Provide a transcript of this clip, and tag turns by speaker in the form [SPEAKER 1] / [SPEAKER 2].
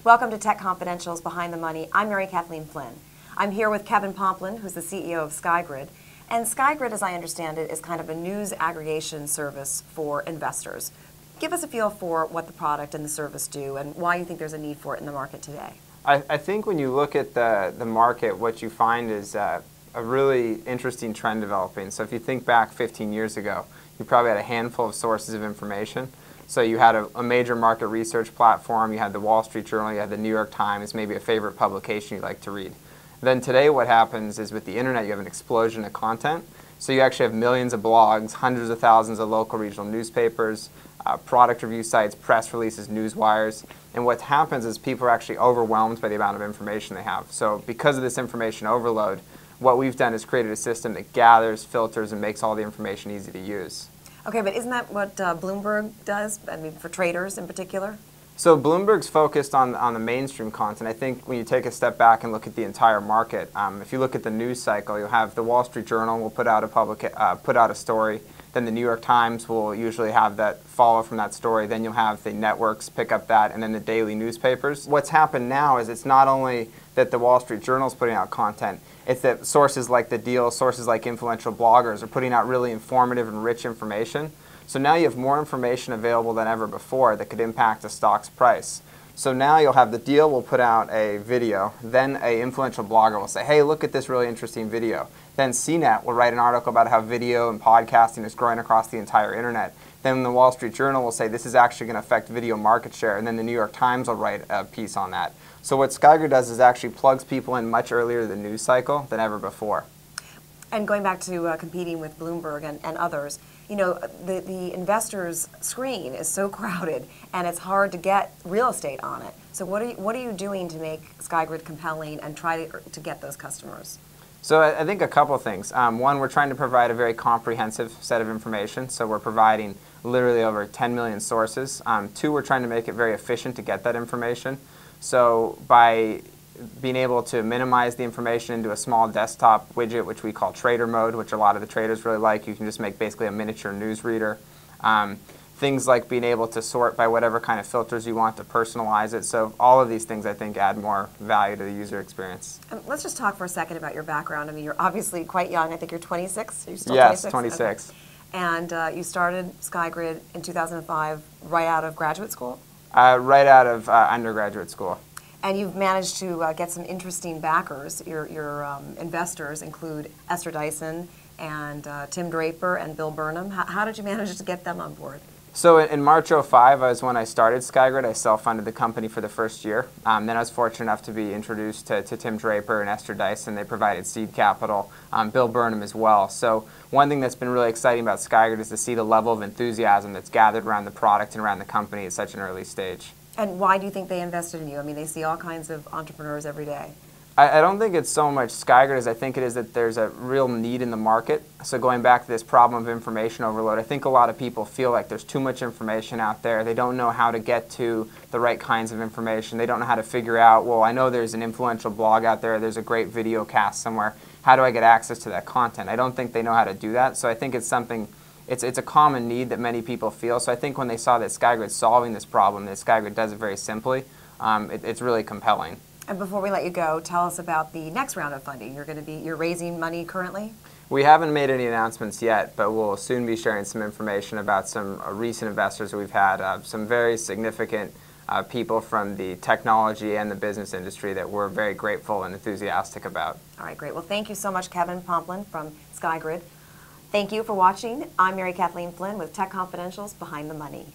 [SPEAKER 1] Welcome to Tech Confidential's Behind the Money. I'm Mary Kathleen Flynn. I'm here with Kevin Pomplun, who's the CEO of SkyGrid. And SkyGrid, as I understand it, is kind of a news aggregation service for investors. Give us a feel for what the product and the service do and why you think there's a need for it in the market today.
[SPEAKER 2] I think when you look at the market, what you find is a really interesting trend developing. So if you think back 15 years ago, you probably had a handful of sources of information. So you had a major market research platform, you had the Wall Street Journal, you had the New York Times, maybe a favorite publication you like to read. Then today what happens is with the internet you have an explosion of content. So you actually have millions of blogs, hundreds of thousands of local regional newspapers, product review sites, press releases, news wires. And what happens is people are actually overwhelmed by the amount of information they have. So because of this information overload, what we've done is created a system that gathers, filters, and makes all the information easy to use.
[SPEAKER 1] Okay, but isn't that what Bloomberg does, I mean, for traders in particular?
[SPEAKER 2] So Bloomberg's focused on the mainstream content. I think when you take a step back and look at the entire market, if you look at the news cycle, you'll have the Wall Street Journal will put out a story. Then the New York Times will usually have that follow from that story. Then you'll have the networks pick up that, and then the daily newspapers. What's happened now is it's not only that the Wall Street Journal is putting out content, it's that sources like The Deal, sources like influential bloggers are putting out really informative and rich information. So now you have more information available than ever before that could impact a stock's price. So now you'll have The Deal will put out a video, then an influential blogger will say, hey, look at this really interesting video. Then CNET will write an article about how video and podcasting is growing across the entire internet. Then the Wall Street Journal will say this is actually going to affect video market share, and then the New York Times will write a piece on that. So what SkyGrid does is actually plugs people in much earlier in the news cycle than ever before.
[SPEAKER 1] And going back to competing with Bloomberg and others, you know, the investor's screen is so crowded and it's hard to get real estate on it. So what are you doing to make SkyGrid compelling and try to get those customers?
[SPEAKER 2] So I think a couple of things. One, we're trying to provide a very comprehensive set of information. So we're providing literally over 10 million sources. Two, we're trying to make it very efficient to get that information. So by being able to minimize the information into a small desktop widget, which we call trader mode, which a lot of the traders really like, you can just make basically a miniature news reader. Things like being able to sort by whatever kind of filters you want to personalize it. So all of these things, I think, add more value to the user experience.
[SPEAKER 1] Let's just talk for a second about your background. I mean, you're obviously quite young. I think you're 26. Are you still
[SPEAKER 2] yes,
[SPEAKER 1] 26?
[SPEAKER 2] 26.
[SPEAKER 1] Okay. And you started SkyGrid in 2005 right out of graduate school?
[SPEAKER 2] Right out of undergraduate school.
[SPEAKER 1] And you've managed to get some interesting backers. Your investors include Esther Dyson and Tim Draper and Bill Burnham. How did you manage to get them on board?
[SPEAKER 2] So in March '05 was when I started SkyGrid. I self-funded the company for the first year. Then I was fortunate enough to be introduced to Tim Draper and Esther Dyson. They provided seed capital, Bill Burnham as well. So one thing that's been really exciting about SkyGrid is to see the level of enthusiasm that's gathered around the product and around the company at such an early stage.
[SPEAKER 1] And why do you think they invested in you? I mean, they see all kinds of entrepreneurs every day.
[SPEAKER 2] I don't think it's so much SkyGrid as I think it is that there's a real need in the market. So going back to this problem of information overload, I think a lot of people feel like there's too much information out there. They don't know how to get to the right kinds of information. They don't know how to figure out, well, I know there's an influential blog out there, there's a great video cast somewhere. How do I get access to that content? I don't think they know how to do that. So I think it's something, it's a common need that many people feel. So I think when they saw that SkyGrid's solving this problem, that SkyGrid does it very simply, it's really compelling.
[SPEAKER 1] And before we let you go, tell us about the next round of funding. You're raising money currently?
[SPEAKER 2] We haven't made any announcements yet, but we'll soon be sharing some information about some recent investors that we've had, some very significant people from the technology and the business industry that we're very grateful and enthusiastic about.
[SPEAKER 1] All right, great. Well, thank you so much, Kevin Pomplun from SkyGrid. Thank you for watching. I'm Mary Kathleen Flynn with Tech Confidential's Behind the Money.